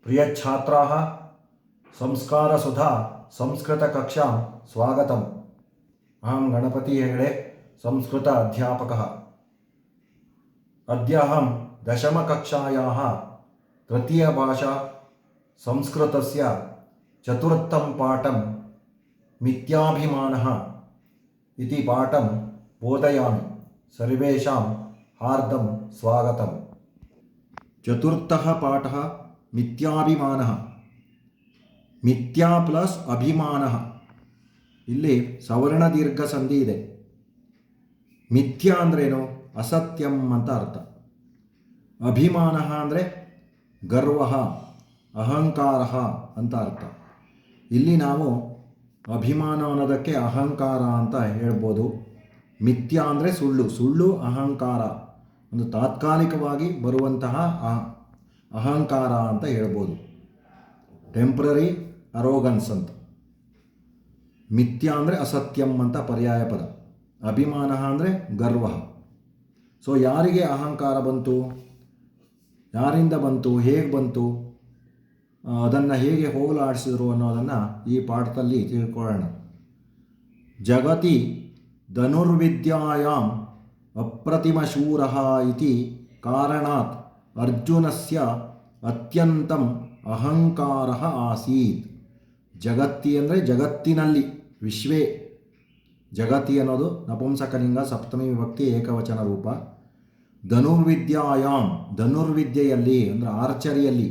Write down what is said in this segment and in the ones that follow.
प्रियछात्राः संस्कारसुधा संस्कृतकक्षां स्वागतम्। अहं गणपति हेगडे संस्कृत अध्यापकः। अद्य अहं दशमकक्षायाः तृतीयभाषा संस्कृतस्य चतुर्थं पाठं मिथ्याभिमानः इति पाठं बोधयामि। सर्वेषां हार्दं स्वागतम्। चतुर्थः पाठः मिथ्याभिमानः। ಮಿಥ್ಯಾ ಪ್ಲಸ್ ಅಭಿಮಾನ, ಇಲ್ಲಿ ಸವರ್ಣ ದೀರ್ಘ ಸಂಧಿ ಇದೆ. ಮಿಥ್ಯಾ ಅಂದ್ರೇನು? ಅಸತ್ಯಂ ಅಂತ ಅರ್ಥ. ಅಭಿಮಾನ ಅಂದರೆ ಗರ್ವ, ಅಹಂಕಾರ ಅಂತ ಅರ್ಥ. ಇಲ್ಲಿ ನಾವು ಅಭಿಮಾನ ಅನ್ನೋದಕ್ಕೆ ಅಹಂಕಾರ ಅಂತ ಹೇಳ್ಬೋದು. ಮಿಥ್ಯಾ ಅಂದರೆ ಸುಳ್ಳು, ಸುಳ್ಳು ಅಹಂಕಾರ, ಒಂದು ತಾತ್ಕಾಲಿಕವಾಗಿ ಬರುವಂತಹ ಅಹಂಕಾರ ಅಂತ ಹೇಳ್ಬೋದು. ಟೆಂಪ್ರರಿ ಅರೋಗನ್ಸ್ ಅಂತ. ಮಿಥ್ಯಾ ಅಂದರೆ ಅಸತ್ಯಂ ಅಂತ ಪರ್ಯಾಯ ಪದ. ಅಭಿಮಾನ ಅಂದರೆ ಗರ್ವ. ಸೊ ಯಾರಿಗೆ ಅಹಂಕಾರ ಬಂತು, ಯಾರಿಂದ ಬಂತು, ಹೇಗೆ ಬಂತು, ಅದನ್ನು ಹೇಗೆ ಹೋಗಲಾಡಿಸಿದ್ರು ಅನ್ನೋದನ್ನು ಈ ಪಾಠದಲ್ಲಿ ತಿಳ್ಕೊಳ್ಳೋಣ. ಜಗತಿ ಧನುರ್ವಿದ್ಯಾಯಾಂ ಅಪ್ರತಿಮಶೂರಃ ಇತಿ ಕಾರಣಾತ್ ಅರ್ಜುನಸ್ಯ ಅತ್ಯಂತಂ ಅಹಂಕಾರ ಆಸೀತ್. ಜಗತ್ತಿ ಅಂದರೆ ಜಗತ್ತಿನಲ್ಲಿ, ವಿಶ್ವೇ. ಜಗತಿ ಅನ್ನೋದು ನಪುಂಸಕಲಿಂಗ ಸಪ್ತಮಿ ವಿಭಕ್ತಿ ಏಕವಚನ ರೂಪ. ಧನುರ್ವಿದ್ಯಾಯಾಮ್, ಧನುರ್ವಿದ್ಯೆಯಲ್ಲಿ ಅಂದರೆ ಆರ್ಚರಿಯಲ್ಲಿ.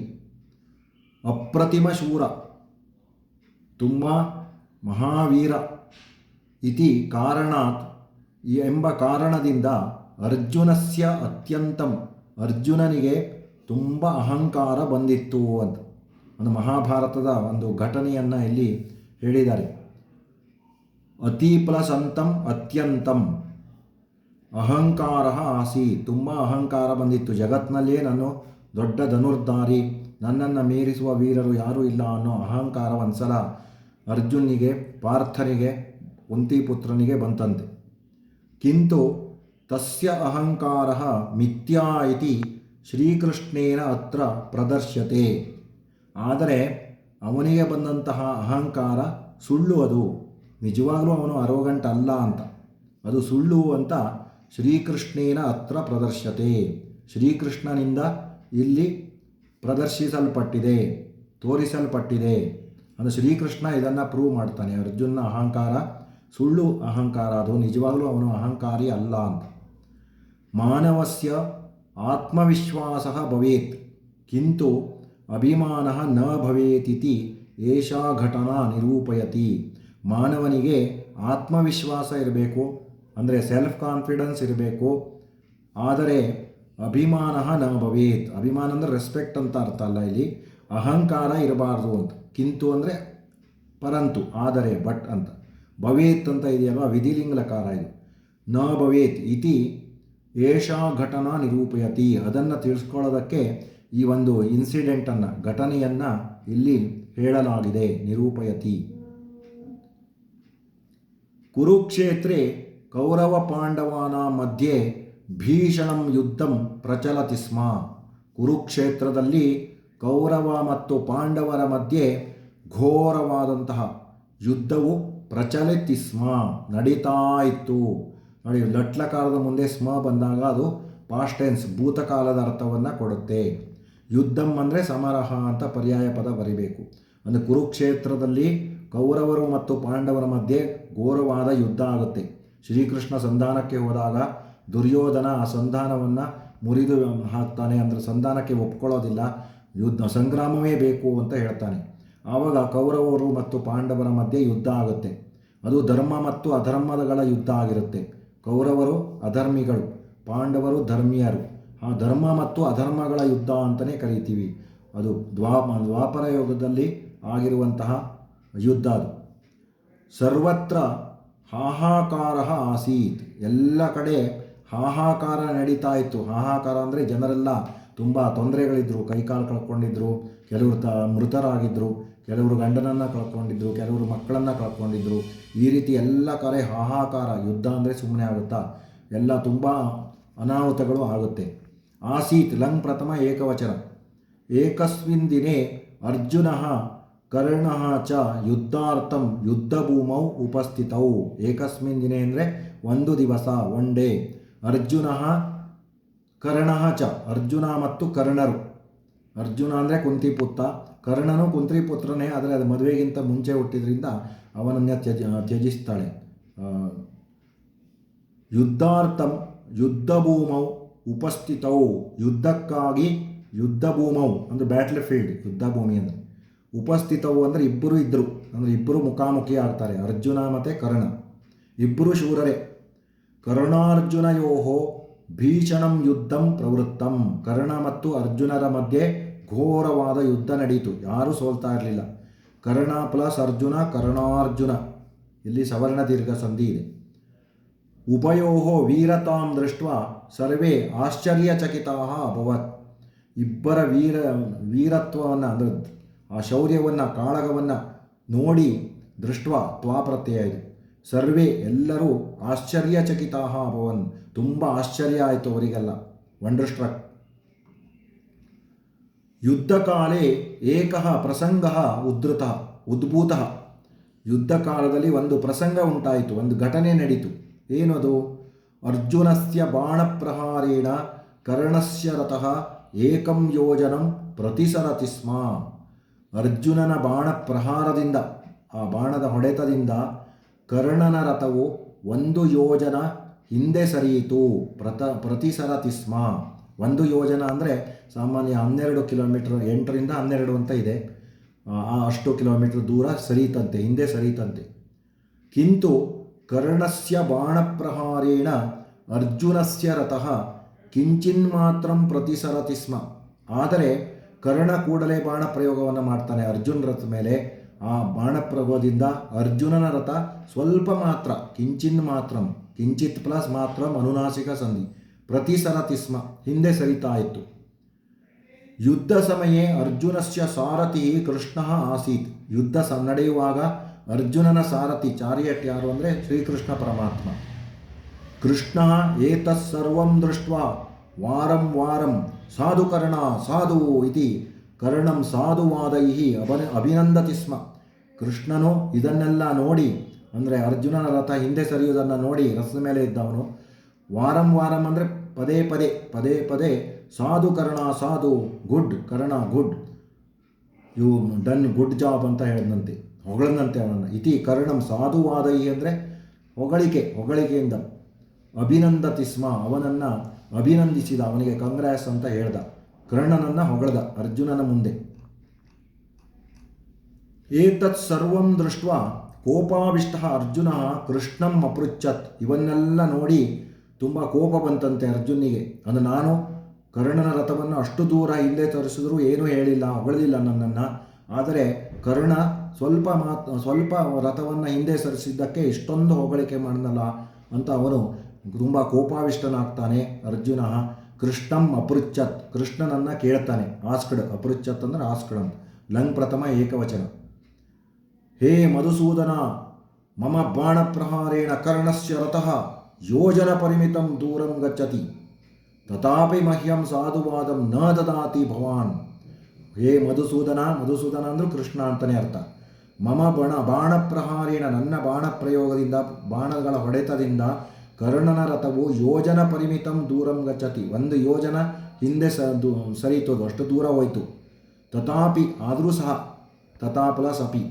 ಅಪ್ರತಿಮ ಶೂರ, ತುಂಬ ಮಹಾವೀರ. ಇತಿ ಕಾರಣಾತ್, ಎಂಬ ಕಾರಣದಿಂದ ಅರ್ಜುನಸ್ಯ ಅತ್ಯಂತಂ, ಅರ್ಜುನನಿಗೆ ತುಂಬ ಅಹಂಕಾರ ಬಂದಿತ್ತು ಅಂತ ಒಂದು ಮಹಾಭಾರತದ ಒಂದು ಘಟನೆಯನ್ನು ಇಲ್ಲಿ ಹೇಳಿದ್ದಾರೆ. ಅತಿ ಪ್ಲಸ್ ಅಂತಂ ಅತ್ಯಂತಂ ಅಹಂಕಾರ ಆಸಿ, ತುಂಬ ಅಹಂಕಾರ ಬಂದಿತ್ತು. ಜಗತ್ತಿನಲ್ಲಿಯೇ ನಾನು ದೊಡ್ಡ ಧನುರ್ಧಾರಿ, ನನ್ನನ್ನು ಮೀರಿಸುವ ವೀರರು ಯಾರೂ ಇಲ್ಲ ಅನ್ನೋ ಅಹಂಕಾರ ಒಂದ್ಸಲ ಅರ್ಜುನಿಗೆ, ಪಾರ್ಥನಿಗೆ, ಕುಂತಿಪುತ್ರನಿಗೆ ಬಂತಂತೆ. ಕಿಂತು ತಸ್ಯ ಅಹಂಕಾರ ಮಿಥ್ಯಾ ಇತಿ ಶ್ರೀಕೃಷ್ಣೇನ ಅತ್ರ ಪ್ರದರ್ಶ್ಯತೆ. ಆದರೆ ಅವನಿಗೆ ಬಂದಂತಹ ಅಹಂಕಾರ ಸುಳ್ಳು, ಅದು ನಿಜವಾಗಲೂ ಅವನು ಅರೋಗಂಟ್ ಅಲ್ಲ ಅಂತ, ಅದು ಸುಳ್ಳು ಅಂತ ಶ್ರೀಕೃಷ್ಣೇನ ಅತ್ರ ಪ್ರದರ್ಶ್ಯತೆ. ಶ್ರೀಕೃಷ್ಣನಿಂದ ಇಲ್ಲಿ ಪ್ರದರ್ಶಿಸಲ್ಪಟ್ಟಿದೆ, ತೋರಿಸಲ್ಪಟ್ಟಿದೆ. ಅದು ಶ್ರೀಕೃಷ್ಣ ಇದನ್ನು ಪ್ರೂವ್ ಮಾಡ್ತಾನೆ. ಅರ್ಜುನ ಅಹಂಕಾರ ಸುಳ್ಳು ಅಹಂಕಾರ, ಅದು ನಿಜವಾಗಲೂ ಅವನು ಅಹಂಕಾರಿ ಅಲ್ಲ ಅಂತ. ಮಾನವಸ್ಯ ಆತ್ಮವಿಶ್ವಾಸ ಭವೇತ್ ಕಿಂತು ಅಭಿಮಾನ ನ ಭವೇತಿತಿ ಏಷಾ ಘಟನಾ ನಿರೂಪಯತಿ. ಮಾನವನಿಗೆ ಆತ್ಮವಿಶ್ವಾಸ ಇರಬೇಕು, ಅಂದರೆ ಸೆಲ್ಫ್ ಕಾನ್ಫಿಡೆನ್ಸ್ ಇರಬೇಕು, ಆದರೆ ಅಭಿಮಾನ ನ ಭವೇತ್. ಅಭಿಮಾನ ಅಂದರೆ ರೆಸ್ಪೆಕ್ಟ್ ಅಂತ ಅರ್ಥ ಅಲ್ಲ, ಇಲ್ಲಿ ಅಹಂಕಾರ ಇರಬಾರ್ದು ಅಂತ. ಕಿಂತು ಅಂದರೆ ಪರಂತು, ಆದರೆ, ಬಟ್ ಅಂತ. ಭವೇತ್ ಅಂತ ಇದೆಯಲ್ವ, ವಿಧಿಲಿಂಗಲಕಾರ ಇದು. ನ ಭವೇತ್ ಇತಿ ಏಷಾ ಘಟನಾ ನಿರೂಪಯತಿ. ಅದನ್ನು ತಿಳಿಸ್ಕೊಳ್ಳೋದಕ್ಕೆ ಈ ಒಂದು ಇನ್ಸಿಡೆಂಟನ್ನು, ಘಟನೆಯನ್ನು ಇಲ್ಲಿ ಹೇಳಲಾಗಿದೆ. ನಿರೂಪಯತಿ. ಕುರುಕ್ಷೇತ್ರೇ ಕೌರವ ಪಾಂಡವಾನಾಂ ಮಧ್ಯೆ ಭೀಷಣಂ ಯುದ್ಧಂ ಪ್ರಚಲತಿ ಸ್ಮ. ಕುರುಕ್ಷೇತ್ರದಲ್ಲಿ ಕೌರವ ಮತ್ತು ಪಾಂಡವರ ಮಧ್ಯೆ ಘೋರವಾದಂತಹ ಯುದ್ಧವು ಪ್ರಚಲಿತಿ ಸ್ಮ, ನಡೀತಾ ಇತ್ತು. ನೋಡಿ, ಲಟ್ಲಕಾರದ ಮುಂದೆ ಸ್ಮ ಬಂದಾಗ ಅದು ಪಾಸ್ಟ್ ಟೆನ್ಸ್, ಭೂತಕಾಲದ ಅರ್ಥವನ್ನು ಕೊಡುತ್ತೆ. ಯುದ್ಧಂ ಅಂದರೆ ಸಮರಹ ಅಂತ ಪರ್ಯಾಯ ಪದ ಬರಿಬೇಕು. ಅಂದರೆ ಕುರುಕ್ಷೇತ್ರದಲ್ಲಿ ಕೌರವರು ಮತ್ತು ಪಾಂಡವರ ಮಧ್ಯೆ ಘೋರವಾದ ಯುದ್ಧ ಆಗುತ್ತೆ. ಶ್ರೀಕೃಷ್ಣ ಸಂಧಾನಕ್ಕೆ ಹೋದಾಗ ದುರ್ಯೋಧನ ಆ ಸಂಧಾನವನ್ನು ಮುರಿದು ಹಾಕ್ತಾನೆ, ಅಂದರೆ ಸಂಧಾನಕ್ಕೆ ಒಪ್ಕೊಳ್ಳೋದಿಲ್ಲ, ಯುದ್ಧ ಸಂಗ್ರಾಮವೇ ಬೇಕು ಅಂತ ಹೇಳ್ತಾನೆ. ಆವಾಗ ಕೌರವರು ಮತ್ತು ಪಾಂಡವರ ಮಧ್ಯೆ ಯುದ್ಧ ಆಗುತ್ತೆ. ಅದು ಧರ್ಮ ಮತ್ತು ಅಧರ್ಮಗಳ ಯುದ್ಧ ಆಗಿರುತ್ತೆ. ಕೌರವರು ಅಧರ್ಮಿಗಳು, ಪಾಂಡವರು ಧರ್ಮೀಯರು. ಆ ಧರ್ಮ ಮತ್ತು ಅಧರ್ಮಗಳ ಯುದ್ಧ ಅಂತಲೇ ಕರಿತೀವಿ. ಅದು ದ್ವಾಪರ ಯುಗದಲ್ಲಿ ಆಗಿರುವಂತಹ ಯುದ್ಧ ಅದು. ಸರ್ವತ್ರ ಹಾಹಾಕಾರ ಆಸೀತ್. ಎಲ್ಲ ಕಡೆ ಹಾಹಾಕಾರ ನಡೀತಾ ಇತ್ತು. ಹಾಹಾಕಾರ ಅಂದರೆ ಜನರೆಲ್ಲ ತುಂಬ ತೊಂದರೆಗಳಿದ್ದರು, ಕೈಕಾಲು ಕಳ್ಕೊಂಡಿದ್ರು, ಕೆಲವರು ಮೃತರಾಗಿದ್ದರು, ಕೆಲವರು ಗಂಡನನ್ನು ಕಳ್ಕೊಂಡಿದ್ರು, ಕೆಲವರು ಮಕ್ಕಳನ್ನು ಕಳ್ಕೊಂಡಿದ್ರು. ಈ ರೀತಿ ಎಲ್ಲ ಕಡೆ ಹಾಹಾಕಾರ. ಯುದ್ಧ ಅಂದರೆ ಸುಮ್ಮನೆ ಆಗುತ್ತಾ? ಎಲ್ಲ ತುಂಬ ಅನಾಹುತಗಳು ಆಗುತ್ತೆ. ಆಸೀತ್ ಲಂಗ್ ಪ್ರಥಮ ಏಕವಚನ. ಏಕಸ್ಮಿನ್ ದಿನೇ ಅರ್ಜುನಃ ಕರ್ಣಃ ಚ ಯುದ್ಧಾರ್ಥಂ ಯುದ್ಧಭೂಮೌ ಉಪಸ್ಥಿತೌ. ಏಕಸ್ಮಿನ್ ದಿನೇ ಅಂದರೆ ಒಂದು ದಿವಸ, ಒನ್ ಡೇ. ಅರ್ಜುನಃ ಕರ್ಣಃ ಚ, ಅರ್ಜುನ ಮತ್ತು ಕರ್ಣರು. ಅರ್ಜುನ ಅಂದರೆ ಕುಂತಿಪುತ್ರ, ಕರ್ಣನು ಕುಂತಿಪುತ್ರನೇ, ಆದರೆ ಅದು ಮದುವೆಗಿಂತ ಮುಂಚೆ ಹುಟ್ಟಿದ್ರಿಂದ ಅವನನ್ನು ತ್ಯಜಿಸ್ತಾಳೆ. ಯುದ್ಧಾರ್ಥಂ ಯುದ್ಧಭೂಮೌ ಉಪಸ್ಥಿತೌ, ಯುದ್ಧಕ್ಕಾಗಿ ಯುದ್ಧಭೂಮೌ ಅಂದರೆ ಬ್ಯಾಟ್ಲ್ ಫೀಲ್ಡ್, ಯುದ್ಧಭೂಮಿ ಅಂದರೆ. ಉಪಸ್ಥಿತವು ಅಂದರೆ ಇಬ್ಬರು ಇದ್ದರು, ಅಂದರೆ ಇಬ್ಬರು ಮುಖಾಮುಖಿ ಆಗ್ತಾರೆ, ಅರ್ಜುನ ಮತ್ತು ಕರ್ಣ. ಇಬ್ಬರು ಶೂರರೇ. ಕರ್ಣಾರ್ಜುನಯೋಹೋ ಭೀಷಣಂ ಯುದ್ಧಂ ಪ್ರವೃತ್ತಂ. ಕರ್ಣ ಮತ್ತು ಅರ್ಜುನರ ಮಧ್ಯೆ ಘೋರವಾದ ಯುದ್ಧ ನಡೆಯಿತು, ಯಾರೂ ಸೋಲ್ತಾ ಇರಲಿಲ್ಲ. ಕರ್ಣ ಪ್ಲಸ್ ಅರ್ಜುನ, ಕರ್ಣಾರ್ಜುನ. ಇಲ್ಲಿ ಸವರ್ಣ ದೀರ್ಘ ಸಂಧಿ ಇದೆ. ಉಭಯೋಹೋ ವೀರತಾಂ ದೃಷ್ಟ್ವಾ ಸರ್ವೇ ಆಶ್ಚರ್ಯಚಕಿತಾಃ ಅಭವತ್. ಇಬ್ಬರ ವೀರತ್ವವನ್ನು ಅಂದರೆ ಆ ಶೌರ್ಯವನ್ನು, ಕಾಳಗವನ್ನು ನೋಡಿ ದೃಷ್ಟ್ವಾ ತ್ವಾಪ್ರತ್ಯಯ ಇದೆ. ಸರ್ವೇ ಎಲ್ಲರೂ ಆಶ್ಚರ್ಯಚಕಿತಾಃ ಅಭವನ್, ತುಂಬ ಆಶ್ಚರ್ಯ ಆಯಿತು ಅವರಿಗೆಲ್ಲ, ವಂಡರ್ಸ್ಟ್ರಕ್. ಯುದ್ಧಕಾಲೇ ಏಕಃ ಪ್ರಸಂಗಃ ಉದ್ಭೂತಃ. ಯುದ್ಧ ಕಾಲದಲ್ಲಿ ಒಂದು ಪ್ರಸಂಗ ಉಂಟಾಯಿತು, ಒಂದು ಘಟನೆ ನಡೀತು. ಏನದು? ಅರ್ಜುನಸ್ಯ ಬಾಣಪ್ರಹಾರೇಣ ಕರ್ಣಸ್ಯ ರಥಃ ಏಕಂ ಯೋಜನಂ ಪ್ರತಿಸರತಿ ಸ್ಮ. ಅರ್ಜುನನ ಬಾಣಪ್ರಹಾರದಿಂದ, ಆ ಬಾಣದ ಹೊಡೆತದಿಂದ ಕರ್ಣನ ರಥವು 1 ಯೋಜನ ಹಿಂದೆ ಸರಿಯಿತು. ಪ್ರತಿಸರತಿ ಸ್ಮ. 1 ಯೋಜನ ಅಂದರೆ ಸಾಮಾನ್ಯ 12 ಕಿಲೋಮೀಟರ್, 8ರಿಂದ 12 ಅಂತ ಇದೆ, ಅಷ್ಟು ಕಿಲೋಮೀಟರ್ ದೂರ ಸರಿತಂತೆ, ಹಿಂದೆ ಸರಿತಂತೆ. ಕಿಂತು ಕರ್ಣಸ್ಯ ಬಾಣಪ್ರಹಾರೇಣ ಅರ್ಜುನಸ್ಯ ರಥಃ ಕಿಂಚಿನ್ಮಾತ್ರಂ ಪ್ರತಿಸರತಿ ಸ್ಮ. ಆದರೆ ಕರ್ಣ ಕೂಡಲೇ ಬಾಣ ಪ್ರಯೋಗವನ್ನು ಮಾಡ್ತಾನೆ ಅರ್ಜುನ ರಥದ ಮೇಲೆ. ಆ ಬಾಣಪ್ರಯೋಗದಿಂದ ಅರ್ಜುನನ ರಥ ಸ್ವಲ್ಪ ಮಾತ್ರ, ಕಿಂಚಿನ್ ಮಾತ್ರಂ, ಕಿಂಚಿತ್ ಪ್ಲಸ್ ಮಾತ್ರಂ ಅನುನಾಸಿಕ ಸಂಧಿ, ಪ್ರತಿಸರತಿ ಸ್ಮ, ಹಿಂದೆ ಸರಿತಾ ಇತ್ತು. ಯುದ್ಧ ಸಮಯೇ ಅರ್ಜುನಸ್ಯ ಸಾರಥಿ ಕೃಷ್ಣ ಆಸೀತ್. ಯುದ್ಧ ನಡೆಯುವಾಗ ಅರ್ಜುನನ ಸಾರಥಿ, ಚಾರಿಯಟ್ ಯಾರು ಅಂದರೆ ಶ್ರೀಕೃಷ್ಣ ಪರಮಾತ್ಮ. ಕೃಷ್ಣ ಏತತ್ಸರ್ವಂ ದೃಷ್ಟ್ವಾ ವಾರಂ ವಾರಂ ಸಾಧು ಕರ್ಣ ಸಾಧು ಇತಿ ಕರ್ಣಂ ಸಾಧುವಾದೈಃ ಅಭಿನಂದತಿ ಸ್ಮ. ಕೃಷ್ಣನು ಇದನ್ನೆಲ್ಲ ನೋಡಿ, ಅಂದರೆ ಅರ್ಜುನನ ರಥ ಹಿಂದೆ ಸರಿಯುವುದನ್ನು ನೋಡಿ ರಥದ ಮೇಲೆ ಇದ್ದವನು ವಾರಂ ವಾರಂ ಅಂದರೆ ಪದೇ ಪದೇ ಸಾಧು ಕರ್ಣ ಸಾಧು, good Karna good, you done good job ಅಂತ ಹೇಳಿದಂತೆ, ಹೊಗಳದಂತೆ ಅವನನ್ನು. ಇತಿ ಕರ್ಣಂ ಸಾಧುವಾದೈಃ ಅಂದರೆ ಹೊಗಳಿಕೆಯಿಂದ ಅಭಿನಂದತಿ ಸ್ಮ, ಅವನನ್ನು ಅಭಿನಂದಿಸಿದ, ಅವನಿಗೆ ಕಂಗ್ರಾಸ್ ಅಂತ ಹೇಳ್ದ, ಕರ್ಣನನ್ನು ಹೊಗಳದ ಅರ್ಜುನನ ಮುಂದೆ. ಏತತ್ ಸರ್ವಂ ದೃಷ್ಟ್ವಾ ಕೋಪಾವಿಷ್ಟ ಅರ್ಜುನ ಕೃಷ್ಣಂ ಅಪೃಚ್ಛತ್. ಇವನ್ನೆಲ್ಲ ನೋಡಿ ತುಂಬ ಕೋಪ ಬಂತಂತೆ ಅರ್ಜುನಿಗೆ. ಅದು ನಾನು ಕರ್ಣನ ರಥವನ್ನು ಅಷ್ಟು ದೂರ ಹಿಂದೆ ತರಿಸಿದ್ರೂ ಏನೂ ಹೇಳಿಲ್ಲ, ಹೊಗಳಲಿಲ್ಲ ನನ್ನನ್ನು. ಆದರೆ ಕರ್ಣ ಸ್ವಲ್ಪ ರಥವನ್ನು ಹಿಂದೆ ಸರಿಸಿದ್ದಕ್ಕೆ ಇಷ್ಟೊಂದು ಹೊಗಳಿಕೆ ಮಾಡಿದಲ್ಲ ಅಂತ ಅವನು ತುಂಬ ಕೋಪಾವಿಷ್ಟನಾಗ್ತಾನೆ ಅರ್ಜುನ. ಕೃಷ್ಣಂ ಅಪೃಚ್ಛತ್, ಕೃಷ್ಣನನ್ನು ಕೇಳ್ತಾನೆ. ಆಸ್ಕಡ್, ಅಪೃಚ್ಛತ್ ಅಂದರೆ ಆಸ್ಕಡ್ ಅಂತ, ಲಂಗ್ ಪ್ರಥಮ ಏಕವಚನ. ಹೇ ಮಧುಸೂದನ, ಮಮ ಬಾಣಪ್ರಹಾರೇಣ ಕರ್ಣಸ್ಯ ರಥಃ ಯೋಜನ ಪರಿಮಿತಂ ದೂರಂ ಗಚ್ಚತಿ ತಥಾಪಿ ಮಹ್ಯಂ ಸಾಧುವಾದಂ ನ ದದಾತಿ ಭವಾನ್. ಹೇ ಮಧುಸೂದನ ಅಂದರೂ ಕೃಷ್ಣ ಅಂತಲೇ ಅರ್ಥ. ಮಮ ಬಾಣಪ್ರಹಾರೇಣ, ನನ್ನ ಬಾಣಪ್ರಯೋಗದಿಂದ, ಬಾಣಗಳ ಹೊಡೆತದಿಂದ ಕರ್ಣನ ರಥವು ಯೋಜನ ಪರಿಮಿತಂ ದೂರಂ ಗಚ್ಚತಿ, 1 ಯೋಜನ ಹಿಂದೆ ಸರಿತೋದು, ಅಷ್ಟು ದೂರ ಹೋಯಿತು. ತಥಾಪಿ ಆದರೂ ಸಹ, ತಥಾ ಪ್ಲಸ್ ಅಪಿ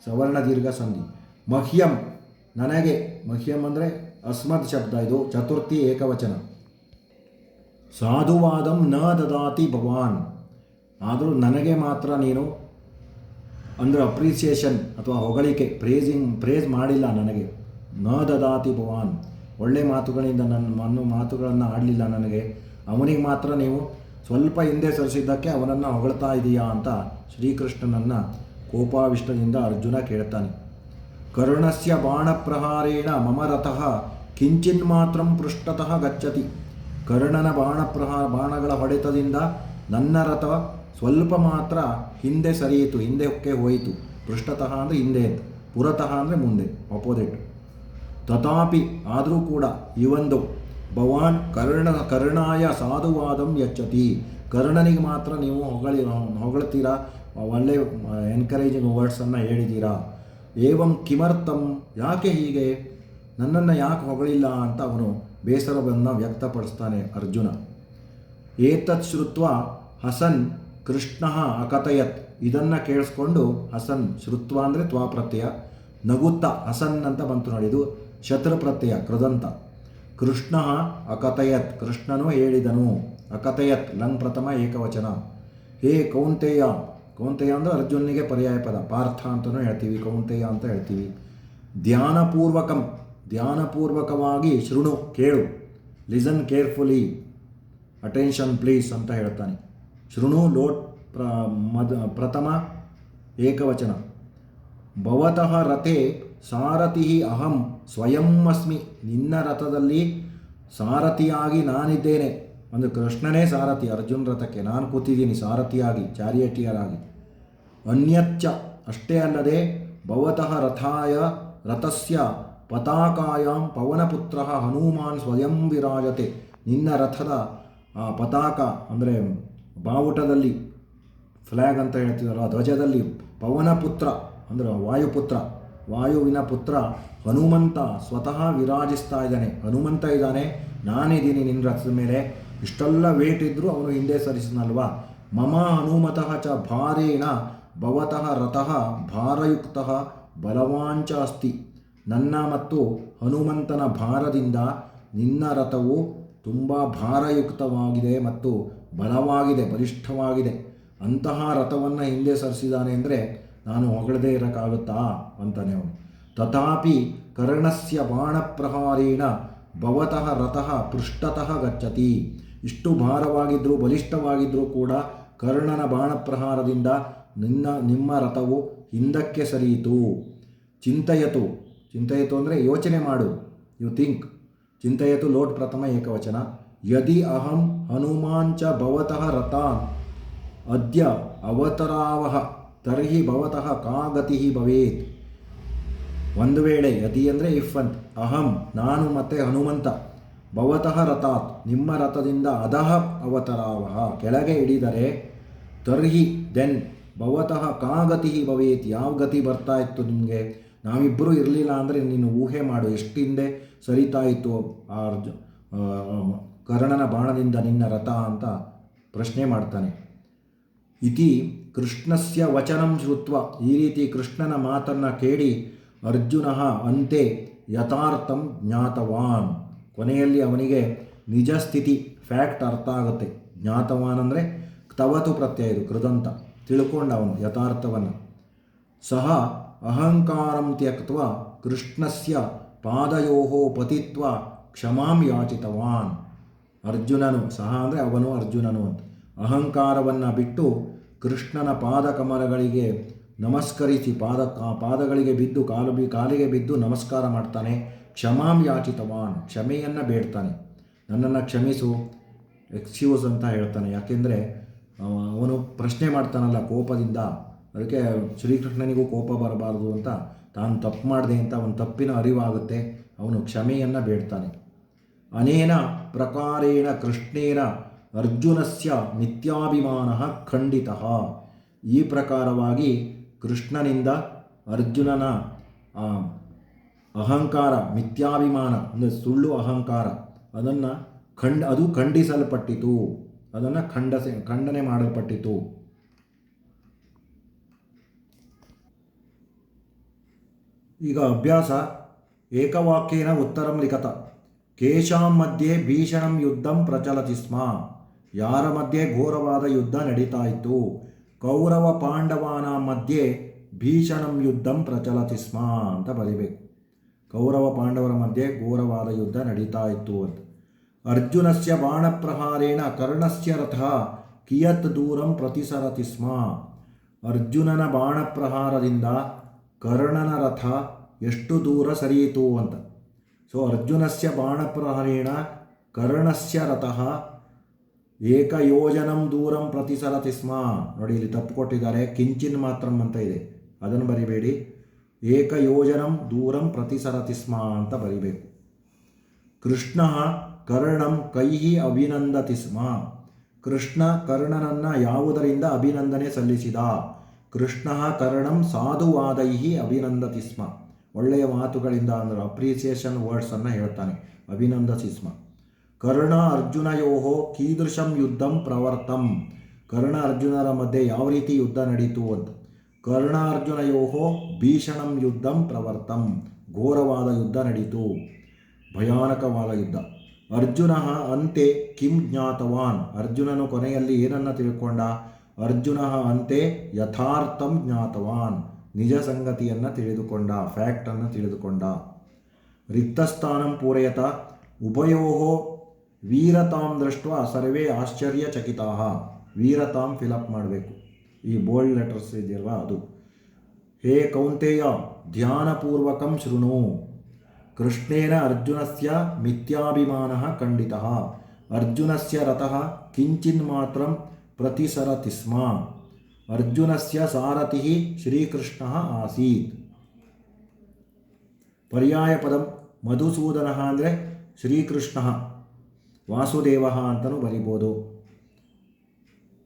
ಸವರ್ಣ ದೀರ್ಘ ಸಂಧಿ. ಮಹ್ಯಂ ನನಗೆ, ಮಹ್ಯಂ ಅಂದರೆ ಅಸ್ಮದ್ ಶಬ್ದ, ಇದು ಚತುರ್ಥಿ ಏಕವಚನ. ಸಾಧುವಾದಂ ನ ದದಾತಿ ಭವಾನ್, ಆದರೂ ನನಗೆ ಮಾತ್ರ ನೀನು ಅಂದರೆ ಅಪ್ರಿಸಿಯೇಷನ್ ಅಥವಾ ಹೊಗಳಿಕೆ, ಪ್ರೇಸ್ ಮಾಡಿಲ್ಲ ನನಗೆ. ನ ದದಾತಿ ಭವಾನ್, ಒಳ್ಳೆ ಮಾತುಗಳಿಂದ ನನ್ನ ಮಾತುಗಳನ್ನು ಆಡಲಿಲ್ಲ ನನಗೆ. ಅವನಿಗೆ ಮಾತ್ರ ನೀವು ಸ್ವಲ್ಪ ಹಿಂದೆ ಸರಿಸಿದ್ದಕ್ಕೆ ಅವನನ್ನು ಹೊಗಳ್ತಾ ಇದೆಯಾ ಅಂತ ಶ್ರೀಕೃಷ್ಣನನ್ನು ಕೋಪಾವಿಷ್ಟದಿಂದ ಅರ್ಜುನ ಕೇಳ್ತಾನೆ. ಕರ್ಣಸ್ಯ ಬಾಣಪ್ರಹಾರೇಣ ಮಮ ರಥಃ ಕಿಂಚಿನ್ ಮಾತ್ರಂ ಪೃಷ್ಠತಃ ಗಚ್ಚತಿ. ಕರ್ಣನ ಬಾಣಗಳ ಹೊಡೆತದಿಂದ ನನ್ನ ರಥ ಸ್ವಲ್ಪ ಮಾತ್ರ ಹಿಂದೆ ಸರಿಯಿತು, ಹಿಂದಕ್ಕೆ ಹೋಯಿತು. ಪೃಷ್ಠತಃ ಅಂದರೆ ಹಿಂದೆ, ಪುರತಃ ಅಂದರೆ ಮುಂದೆ, ಅಪೋಸಿಟ್. ತಥಾಪಿ ಆದರೂ ಕೂಡ, ಈ ಒಂದು ಭವಾನ್ ಕರ್ಣಾಯ ಸಾಧುವಾದಂ ಯಚ್ಚತಿ, ಕರ್ಣನಿಗೆ ಮಾತ್ರ ನೀವು ಹೊಗಳ್ತೀರಾ, ಒಳ್ಳೆ ಎನ್ಕರೇಜಿಂಗ್ ವರ್ಡ್ಸನ್ನು ಹೇಳಿದ್ದೀರಾ. ಏವಂ ಕಿಮರ್ಥಂ, ಯಾಕೆ ಹೀಗೆ, ನನ್ನನ್ನು ಯಾಕೆ ಹೊಗಳಿಲ್ಲ ಅಂತ ಅವನು ಬೇಸರವನ್ನು ವ್ಯಕ್ತಪಡಿಸ್ತಾನೆ ಅರ್ಜುನ. ಏತತ್ ಶ್ರುತ್ವ ಹಸನ್ ಕೃಷ್ಣ ಅಕಥಯತ್, ಇದನ್ನು ಕೇಳಿಸ್ಕೊಂಡು ಹಸನ್, ಶ್ರುತ್ವ ಅಂದರೆ ತ್ವಾಪ್ರತ್ಯಯ, ನಗುತ್ತಾ ಹಸನ್ ಅಂತ ಬಂತು ನೋಡಿ, ಇದು ಶತ್ರು ಪ್ರತ್ಯಯ ಕೃದಂತ. ಕೃಷ್ಣ ಅಕಥಯತ್, ಕೃಷ್ಣನು ಹೇಳಿದನು. ಅಕಥಯತ್ ಲಂಗ್ ಪ್ರಥಮ ಏಕವಚನ. ಹೇ ಕೌಂತೆಯ, ಕೌಂತೆಯ ಅಂದರೆ ಅರ್ಜುನಿಗೆ ಪರ್ಯಾಯ ಪದ, ಪಾರ್ಥ ಅಂತಲೂ ಹೇಳ್ತೀವಿ, ಕೌಂತೆಯ ಅಂತ ಹೇಳ್ತೀವಿ. ಧ್ಯಾನಪೂರ್ವಕಂ, ಧ್ಯಾನಪೂರ್ವಕವಾಗಿ ಶೃಣು, ಕೇಳು, ಲಿಸನ್ ಕೇರ್ಫುಲಿ, ಅಟೆನ್ಷನ್ ಪ್ಲೀಸ್ ಅಂತ ಹೇಳ್ತಾನೆ. ಶೃಣು ಲೋಟ್ ಪ್ರಥಮ ಏಕವಚನ. ಭವತಃ ರಥೆ ಸಾರಥಿ ಅಹಂ ಸ್ವಯಂ ಅಸ್ಮಿ, ನಿನ್ನ ರಥದಲ್ಲಿ ಸಾರಥಿಯಾಗಿ ನಾನಿದ್ದೇನೆ. ಒಂದು ಕೃಷ್ಣನೇ ಸಾರಥಿ ಅರ್ಜುನ್ ರಥಕ್ಕೆ, ನಾನು ಕೂತಿದ್ದೀನಿ ಸಾರಥಿಯಾಗಿ, ಚಾರಿಯಟಿಯರಾಗಿ. ಅನ್ಯಚ್ಚ, ಅಷ್ಟೇ ಅಲ್ಲದೆ ಭವತಃ ರಥಾಯ ರಥಸ್ಯ ಪತಾಕಾಯಾಂ ಪವನಪುತ್ರ ಹನುಮಾನ್ ಸ್ವಯಂ ವಿರಾಜತೆ, ನಿನ್ನ ರಥದ ಪತಾಕ ಅಂದರೆ ಬಾವುಟದಲ್ಲಿ, ಫ್ಲ್ಯಾಗ್ ಅಂತ ಹೇಳ್ತಿದ್ದಾರೋ ಧ್ವಜದಲ್ಲಿ ಪವನಪುತ್ರ ಅಂದರೆ ವಾಯುಪುತ್ರ, ವಾಯುವಿನ ಪುತ್ರ ಹನುಮಂತ ಸ್ವತಃ ವಿರಾಜಿಸ್ತಾ ಇದ್ದಾನೆ. ಹನುಮಂತ ಇದ್ದಾನೆ, ನಾನಿದ್ದೀನಿ ನಿನ್ನ ರಥದ ಮೇಲೆ. ಇಷ್ಟೆಲ್ಲ ವೇಟ್ ಇದ್ದರೂ ಅವನು ಹಿಂದೆ ಸರಿಸಿನಲ್ವಾ. ಮಮ ಹನುಮತಃ ಚ ಭಾರೇಣ ಭವತಃ ರಥಃ ಭಾರಯುಕ್ತಃ ಬಲವಾಂಚ ಅಸ್ತಿ, ನನ್ನ ಮತ್ತು ಹನುಮಂತನ ಭಾರದಿಂದ ನಿನ್ನ ರಥವು ತುಂಬ ಭಾರಯುಕ್ತವಾಗಿದೆ ಮತ್ತು ಬಲವಾಗಿದೆ, ಬಲಿಷ್ಠವಾಗಿದೆ. ಅಂತಹ ರಥವನ್ನು ಹಿಂದೆ ಸರಿಸಿದ್ದಾನೆ ಅಂದರೆ ನಾನು ಹೊಗಳದೇ ಇರೋಕ್ಕಾಗುತ್ತಾ ಅಂತಾನೆ ಅವನು. ತಥಾಪಿ ಕರ್ಣಸ್ಯ ಬಾಣಪ್ರಹಾರೇಣ ಭವತಃ ರಥಃ ಪೃಷ್ಠತಃ ಗಚ್ಚತಿ, ಇಷ್ಟು ಭಾರವಾಗಿದ್ದರೂ ಬಲಿಷ್ಠವಾಗಿದ್ದರೂ ಕೂಡ ಕರ್ಣನ ಬಾಣಪ್ರಹಾರದಿಂದ ನಿಮ್ಮ ರಥವು ಹಿಂದಕ್ಕೆ ಸರಿಯಿತು. ಚಿಂತಯತು, ಚಿಂತಯತು ಅಂದರೆ ಯೋಚನೆ ಮಾಡು, ಯು ಥಿಂಕ್. ಚಿಂತಯತು ಲೋಟ್ ಪ್ರಥಮ ಏಕವಚನ. ಯದಿ ಅಹಂ ಹನುಮಾಂಚ ಭವತಃ ರಥಾನ್ ಅದ್ಯ ಅವತರಾವಹ ತರ್ಹಿ ಭವತಃ ಕಾ ಗತಿ ಭವೇತ್. ಒಂದು ವೇಳೆ, ಯದಿ ಅಂದರೆ ಇಫ್ ಅಂತ, ಅಹಂ ನಾನು ಮತ್ತು ಹನುಮಂತ, ಭವತಃ ರಥಾತ್ ನಿಮ್ಮ ರಥದಿಂದ ಅಧಃ ಅವತರಾವಹ ಕೆಳಗೆ ಇಳಿದರೆ, ತರ್ಹಿ ದೆನ್ ಭವತಃ ಕಾ ಗತಿ ಭವೇತ್ ಯಾವ ಗತಿ ಬರ್ತಾ ಇತ್ತು ನಿಮಗೆ, ನಾವಿಬ್ಬರೂ ಇರಲಿಲ್ಲ ಅಂದರೆ ನೀನು ಊಹೆ ಮಾಡು ಎಷ್ಟು ಹಿಂದೆ ಸರಿತಾ ಇತ್ತು ಆ ಕರ್ಣನ ಬಾಣದಿಂದ ನಿನ್ನ ರಥ ಅಂತ ಪ್ರಶ್ನೆ ಮಾಡ್ತಾನೆ. ಇತಿ ಕೃಷ್ಣಸ್ಯ ವಚನಂ ಶ್ರುತ್ವ, ಈ ರೀತಿ ಕೃಷ್ಣನ ಮಾತನ್ನು ಕೇಳಿ ಅರ್ಜುನ ಅಂತೆ ಯಥಾರ್ಥಂ ಜ್ಞಾತವಾನ್, ಕೊನೆಯಲ್ಲಿ ಅವನಿಗೆ ನಿಜ ಸ್ಥಿತಿ ಫ್ಯಾಕ್ಟ್ ಅರ್ಥ ಆಗುತ್ತೆ. ಜ್ಞಾತವಾನ್ ಅಂದರೆ ತವತು ಪ್ರತ್ಯಯ, ಇದು ಕೃದಂತ, ತಿಳ್ಕೊಂಡ ಅವನು ಯಥಾರ್ಥವನ್ನು. ಸಹ ಅಹಂಕಾರಂ ತ್ಯಕ್ತ್ವ ಕೃಷ್ಣಸ್ಯ ಪಾದಯೋಹೋ ಪತಿತ್ವ ಕ್ಷಮಾಂ ಯಾಚಿತವಾನ್. ಅರ್ಜುನನು, ಸಹ ಅಂದರೆ ಅವನು ಅರ್ಜುನನು ಅಂತ, ಅಹಂಕಾರವನ್ನು ಬಿಟ್ಟು ಕೃಷ್ಣನ ಪಾದಕಮಲಗಳಿಗೆ ನಮಸ್ಕರಿಸಿ ಪಾದಗಳಿಗೆ ಬಿದ್ದು ಕಾಲಿಗೆ ಬಿದ್ದು ನಮಸ್ಕಾರ ಮಾಡ್ತಾನೆ. ಕ್ಷಮಾಂ ಯಾಚಿತವಾನ್, ಕ್ಷಮೆಯನ್ನು ಬೇಡ್ತಾನೆ, ನನ್ನನ್ನು ಕ್ಷಮಿಸು, ಎಕ್ಸ್ಕ್ಯೂಸ್ ಅಂತ ಹೇಳ್ತಾನೆ. ಯಾಕೆಂದರೆ ಅವನು ಪ್ರಶ್ನೆ ಮಾಡ್ತಾನಲ್ಲ ಕೋಪದಿಂದ, ಅದಕ್ಕೆ ಶ್ರೀಕೃಷ್ಣನಿಗೂ ಕೋಪ ಬರಬಾರ್ದು ಅಂತ ತಾನು ತಪ್ಪು ಮಾಡಿದೆ ಅಂತ ಅವನ ತಪ್ಪಿನ ಅರಿವಾಗುತ್ತೆ, ಅವನು ಕ್ಷಮೆಯನ್ನು ಬೇಡ್ತಾನೆ. ಅನೇನ ಪ್ರಕಾರೇಣ ಕೃಷ್ಣೇನ ಅರ್ಜುನಸ್ಯ ನಿತ್ಯಾಭಿಮಾನ ಖಂಡಿತಃ, ಈ ಪ್ರಕಾರವಾಗಿ ಕೃಷ್ಣನಿಂದ ಅರ್ಜುನನ ಅಹಂಕಾರ, ಮಿಥ್ಯಾಭಿಮಾನ ಅಂದರೆ ಸುಳ್ಳು ಅಹಂಕಾರ, ಅದು ಖಂಡಿಸಲ್ಪಟ್ಟಿತು, ಅದನ್ನು ಖಂಡನೆ ಮಾಡಲ್ಪಟ್ಟಿತು. ಈಗ ಅಭ್ಯಾಸ. ಏಕವಾಕ್ಯೇನ ಉತ್ತರಂ ಲಿಖತ. ಕೇಶಾಂ ಮಧ್ಯೆ ಭೀಷಣಂ ಯುದ್ಧಂ ಪ್ರಚಲತಿ ಸ್ಮ, ಯಾರ ಮಧ್ಯೆ ಘೋರವಾದ ಯುದ್ಧ ನಡೀತಾ ಇತ್ತು. ಕೌರವ ಪಾಂಡವಾನ ಮಧ್ಯೆ ಭೀಷಣಂ ಯುದ್ಧಂ ಪ್ರಚಲತಿ ಸ್ಮ ಅಂತ ಬರೀಬೇಕು. ಕೌರವ ಪಾಂಡವರ ಮಧ್ಯೆ ಘೋರವಾದ ಯುದ್ಧ ನಡೀತಾ ಇತ್ತು ಅಂತ. ಅರ್ಜುನಸ್ಯ ಬಾಣಪ್ರಹಾರೇಣ ಕರ್ಣಸ್ಯ ರಥ ಕಿಯತ್ ದೂರಂ ಪ್ರತಿಸರತಿ ಸ್ಮ, ಅರ್ಜುನನ ಬಾಣಪ್ರಹಾರದಿಂದ ಕರ್ಣನ ರಥ ಎಷ್ಟು ದೂರ ಸರಿಯಿತು ಅಂತ. ಸೊ ಅರ್ಜುನಸ್ಯ ಬಾಣಪ್ರಹಾರೇಣ ಕರ್ಣಸ್ಯ ರಥಃ ಏಕಯೋಜನಂ ದೂರಂ ಪ್ರತಿಸರತಿ ಸ್ಮ. ನೋಡಿ ಇಲ್ಲಿ ತಪ್ಪು ಕೊಟ್ಟಿದ್ದಾರೆ, ಕಿಂಚಿನ್ ಮಾತ್ರಂ ಅಂತ ಇದೆ, ಅದನ್ನು ಬರಿಬೇಡಿ. ಏಕಯೋಜನಂ ದೂರಂ ಪ್ರತಿಸರತಿ ಸ್ಮ ಅಂತ ಬರಿಬೇಕು. ಕೃಷ್ಣ ಕರ್ಣಂ ಕೈಹಿ ಅಭಿನಂದತಿ ಸ್ಮ, ಕೃಷ್ಣ ಕರ್ಣನನ್ನು ಯಾವುದರಿಂದ ಅಭಿನಂದನೆ ಸಲ್ಲಿಸಿದ? ಕೃಷ್ಣ ಕರ್ಣಂ ಸಾಧುವಾದೈ ಅಭಿನಂದತಿ ಸ್ಮ. ಒಳ್ಳೆಯ ಮಾತುಗಳಿಂದ ಅಂದರೆ ಅಪ್ರಿಸಿಯೇಷನ್ ವರ್ಡ್ಸನ್ನು ಹೇಳ್ತಾನೆ, ಅಭಿನಂದಸಿ ಸ್ಮ. ಕರ್ಣ ಅರ್ಜುನಯೋ ಕೀದೃಶಂ ಯುದ್ಧಂ ಪ್ರವರ್ತಂ. ಕರ್ಣ ಅರ್ಜುನರ ಮಧ್ಯೆ ಯಾವ ರೀತಿ ಯುದ್ಧ ನಡೀತು ಅಂತ. ಕರ್ಣ ಅರ್ಜುನಯೋ ಭೀಷಣಂ ಯುದ್ಧಂ ಪ್ರವರ್ತಂ. ಘೋರವಾದ ಯುದ್ಧ ನಡೀತು, ಭಯಾನಕವಾದ ಯುದ್ಧ. ಅರ್ಜುನ ಅಂತೆ ಕಿಂ ಜ್ಞಾತವಾನ್. ಅರ್ಜುನನು ಕೊನೆಯಲ್ಲಿ ಏನನ್ನು ತಿಳ್ಕೊಂಡ? ಅರ್ಜುನ ಅಂತೆ ಯಥಾರ್ಥಂ ಜ್ಞಾತವಾನ್. ನಿಜ ಸಂಗತಿಯನ್ನು ತಿಳಿದುಕೊಂಡ, ಫ್ಯಾಕ್ಟನ್ನು ತಿಳಿದುಕೊಂಡ. ರಿಕ್ತಸ್ಥಾನಂ ಪೂರಯತ ಉಭಯೋ ವೀರತಾಂ ದೃಷ್ಟ ಸರ್ವೇ ಆಶ್ಚರ್ಯಚಕಿತಾ. ವೀರತಾಂ ಫಿಲಪ್ ಮಾಡಬೇಕು, ಈ ಬೋಲ್ಡ್ ಲೆಟರ್ಸ್ ಇದೆಯಲ್ವಾ ಅದು. ಹೇ ಕೌಂತೆಯ ಧ್ಯಾನಪೂರ್ವಕಂ ಶೃಣು. ಕೃಷ್ಣೇನ ಅರ್ಜುನಸ್ಯ ಮಿಥ್ಯಾಭಿಮಾನಃ ಖಂಡಿತಃ. ಅರ್ಜುನಸ್ಯ ರಥಃ ಕಿಂಚಿನ್ಮಾತ್ರಂ ಪ್ರತಿಸರತಿ ಸ್ಮ. ಅರ್ಜುನಸ್ಯ ಸಾರಥಿಃ ಶ್ರೀಕೃಷ್ಣಃ ಆಸೀತ್. ಪರ್ಯಾಯ ಪದಂ ಮಧುಸೂದನಃ ಅಂದರೆ ಶ್ರೀಕೃಷ್ಣಃ, ವಾಸುದೇವಃ ಅಂತಲೂ ಬರಿಬೋದು,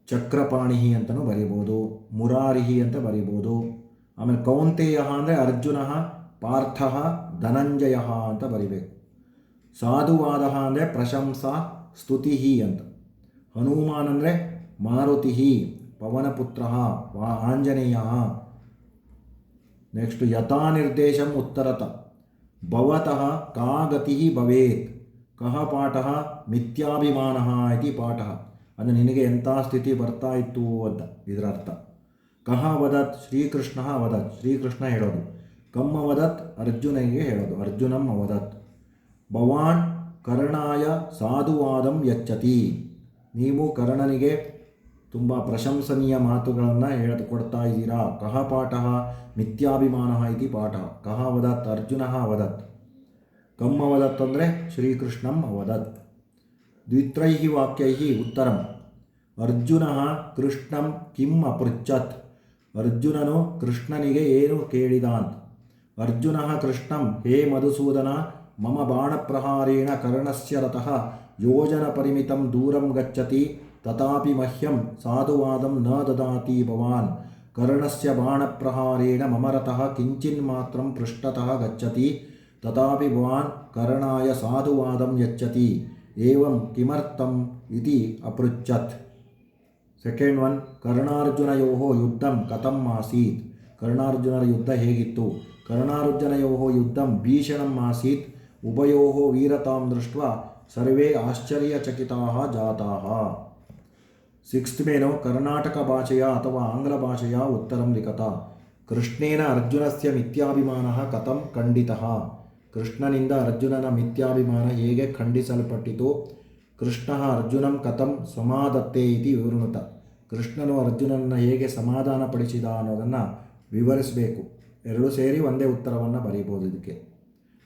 ಚಕ್ರಪಾಣಿ ಅಂತಲೂ ಬರಿಬೋದು, ಮುರಾರಿಹಿ ಅಂತ ಬರಿಬೋದು. ಆಮೇಲೆ ಕೌಂತೆಯ ಅಂದರೆ ಅರ್ಜುನ, ಪಾರ್ಥ, ಧನಂಜಯ ಅಂತ ಬರಿಬೇಕು. ಸಾಧುವಾದ ಅಂದರೆ ಪ್ರಶಂಸಾ ಸ್ತುತಿ ಅಂತ. ಹನುಮಾನ್ ಅಂದರೆ ಮಾರುತಿ, ಪವನಪುತ್ರ, ಆಂಜನೇಯ. ನೆಕ್ಸ್ಟ್ ಯಥಾ ನಿರ್ದೇಶಂ ಉತ್ತರತ ಭವತಃ ಕಾ ಗತಿ ಭವೇತ್. ಕಹ ಪಾಠ ಮಿಥ್ಯಾಭಿಮಾನ ಇತಿ ಪಾಠ. ಅಂದರೆ ನಿನಗೆ ಎಂಥ ಸ್ಥಿತಿ ಬರ್ತಾ ಇತ್ತು ಅಂತ ಇದರ ಅರ್ಥ. ಕಹ ವದತ್ ಶ್ರೀಕೃಷ್ಣ ವದತ್, ಶ್ರೀಕೃಷ್ಣ ಹೇಳೋದು. ಕಮ್ಮ ವದತ್ ಅರ್ಜುನಿಗೆ ಹೇಳೋದು, ಅರ್ಜುನಂ ಅವದತ್. ಭವಾನ್ ಕರ್ಣಾಯ ಸಾಧುವಾದಂ ಯಚ್ಚತಿ. ನೀವು ಕರ್ಣನಿಗೆ ತುಂಬ ಪ್ರಶಂಸನೀಯ ಮಾತುಗಳನ್ನು ಹೇಳಿಕೊಡ್ತಾ ಇದ್ದೀರಾ. ಕಹ ಪಾಠ ಮಿಥ್ಯಾಭಿಮಾನ ಇತಿ ಪಾಠ. ಕಹ ವದತ್ ಅರ್ಜುನ ವದತ್. ಕಮ್ಮ ವದತ್ ಅಂದರೆ ಶ್ರೀಕೃಷ್ಣಂ ಅವದತ್. ದ್ವಿತ್ರೈ ವಾಕ್ಯೈ ಉತ್ತರಂ. ಅರ್ಜುನ ಕೃಷ್ಣಂ ಕಿಂ ಅಪೃಚ್ಛತ್. ಅರ್ಜುನನು ಕೃಷ್ಣನಿಗೆ ಏನು ಕೇಳಿದ ಅಂತ. ಅರ್ಜುನ ಕೃಷ್ಣಂ ಹೇ ಮಧುಸೂದನ, ಮಮ ಬಾಣಪ್ರಹಾರೇಣ ಕರ್ಣಸ್ಯ ರಥಃ ಯೋಜನ ಪರಿಮಿತಂ ದೂರಂ ಗಚ್ಚತಿ, ತಥಾಪಿ ಮಹ್ಯಂ ಸಾಧುವಾದಂ ನ ದದಾತಿ ಭವಾನ್. ಕರ್ಣಸ್ಯ ಬಾಣಪ್ರಹಾರೇಣ ಮಮ ರಥಃ ಕಿಂಚಿನ್ಮಾತ್ರಂ ಪೃಷ್ಠತಃ ಗಚ್ಚತಿ, ತಥಾಪಿ ಭವಾನ್ ಕರ್ಣಾಯ ಸಾಧುವಾದಂ ಯಚ್ಚತಿ. ಏವಂ ಕಿಮರ್ಥಂ ಇತಿ ಅಪೃಚ್ಛತ್. ಸೆಕೆಂಡ್ ಒನ್, ಕರ್ಣಾರ್ಜುನಯೋ ಯುದ್ಧಂ ಕಥಂ ಆಸೀತ್. ಕರ್ಣಾರ್ಜುನರ ಯುದ್ಧ ಹೇಗಿತ್ತು? ಕರ್ಣಾರ್ಜುನಯೋ ಯುದ್ಧಂ ಭೀಷಣಂ ಆಸೀತ್. ಉಭಯೋ ವೀರತಾಂ ದೃಷ್ಟ್ವಾ ಸರ್ವೇ ಆಶ್ಚರ್ಯಚಕಿತಾಃ ಜಾತಾಃ. ಸಿಕ್ಸ್ತ್ ಮೇನು ಕರ್ನಾಟಕ ಭಾಷೆಯ ಅಥವಾ ಆಂಗ್ಲ ಭಾಷೆಯ ಉತ್ತರಂ ಲಿಖತ. ಕೃಷ್ಣೇನ ಅರ್ಜುನಸ್ಯ ಮಿಥ್ಯಾಭಿಮಾನಃ ಕಥಂ ಖಂಡಿತಃ. ಕೃಷ್ಣನಿಂದ ಅರ್ಜುನನ ಮಿಥ್ಯಾಭಿಮಾನ ಹೇಗೆ ಖಂಡಿಸಲ್ಪಟ್ಟಿತು? ಕೃಷ್ಣ ಅರ್ಜುನಂ ಕಥಂ ಸಮಾಧತ್ತೆ ಇತಿ ವಿವೃಣುತ. ಕೃಷ್ಣನು ಅರ್ಜುನನನ್ನು ಹೇಗೆ ಸಮಾಧಾನಪಡಿಸಿದ ಅನ್ನೋದನ್ನು ವಿವರಿಸಬೇಕು. ಎರಡೂ ಸೇರಿ ಒಂದೇ ಉತ್ತರವನ್ನು ಬರೀಬೋದು. ಇದಕ್ಕೆ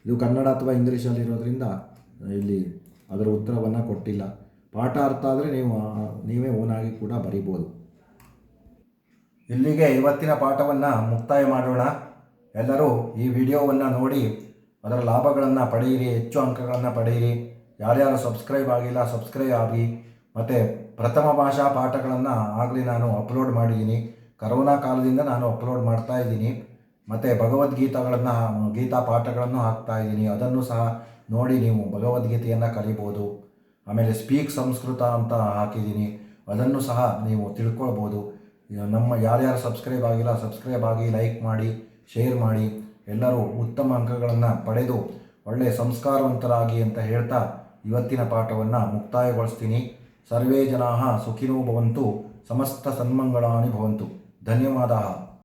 ಇದು ಕನ್ನಡ ಅಥವಾ ಇಂಗ್ಲೀಷಲ್ಲಿರೋದ್ರಿಂದ ಇಲ್ಲಿ ಅದರ ಉತ್ತರವನ್ನು ಕೊಟ್ಟಿಲ್ಲ. ಪಾಠ ಅರ್ಥ ಆದರೆ ನೀವೇ ಓನಾಗಿ ಕೂಡ ಬರೀಬೋದು. ಇಲ್ಲಿಗೆ ಇವತ್ತಿನ ಪಾಠವನ್ನು ಮುಕ್ತಾಯ ಮಾಡೋಣ. ಎಲ್ಲರೂ ಈ ವಿಡಿಯೋವನ್ನು ನೋಡಿ ಅದರ ಲಾಭಗಳನ್ನು ಪಡೆಯಿರಿ, ಹೆಚ್ಚು ಅಂಕಗಳನ್ನು ಪಡೆಯಿರಿ. ಯಾರ್ಯಾರು ಸಬ್ಸ್ಕ್ರೈಬ್ ಆಗಿಲ್ಲ ಸಬ್ಸ್ಕ್ರೈಬ್ ಆಗಿ. ಮತ್ತು ಪ್ರಥಮ ಭಾಷಾ ಪಾಠಗಳನ್ನು ಆಗಲಿ ನಾನು ಅಪ್ಲೋಡ್ ಮಾಡಿದ್ದೀನಿ. ಕರೋನಾ ಕಾಲದಿಂದ ನಾನು ಅಪ್ಲೋಡ್ ಮಾಡ್ತಾ ಇದ್ದೀನಿ. ಮತ್ತು ಗೀತಾ ಪಾಠಗಳನ್ನು ಹಾಕ್ತಾ ಇದ್ದೀನಿ. ಅದನ್ನು ಸಹ ನೋಡಿ ನೀವು ಭಗವದ್ಗೀತೆಯನ್ನು ಕಲಿಬೋದು. ಆಮೇಲೆ ಸ್ಪೀಕ್ ಸಂಸ್ಕೃತ ಅಂತ ಹಾಕಿದ್ದೀನಿ, ಅದನ್ನು ಸಹ ನೀವು ತಿಳ್ಕೊಳ್ಬೋದು. ನಮ್ಮ ಯಾರ್ಯಾರು ಸಬ್ಸ್ಕ್ರೈಬ್ ಆಗಿಲ್ಲ ಸಬ್ಸ್ಕ್ರೈಬ್ ಆಗಿ, ಲೈಕ್ ಮಾಡಿ, ಶೇರ್ ಮಾಡಿ. ಎಲ್ಲರೂ ಉತ್ತಮ ಅಂಕಗಳನ್ನು ಪಡೆದು ಒಳ್ಳೆಯ ಸಂಸ್ಕಾರವಂತರಾಗಿ ಅಂತ ಹೇಳ್ತಾ ಇವತ್ತಿನ ಪಾಠವನ್ನು ಮುಕ್ತಾಯಗೊಳಿಸ್ತೀನಿ. ಸರ್ವೇ ಜನಾಃ ಸುಖಿನೋ ಭವಂತು, ಸಮಸ್ತ ಸನ್ಮಂಗಳಾನಿ ಭವಂತು. ಧನ್ಯವಾದ.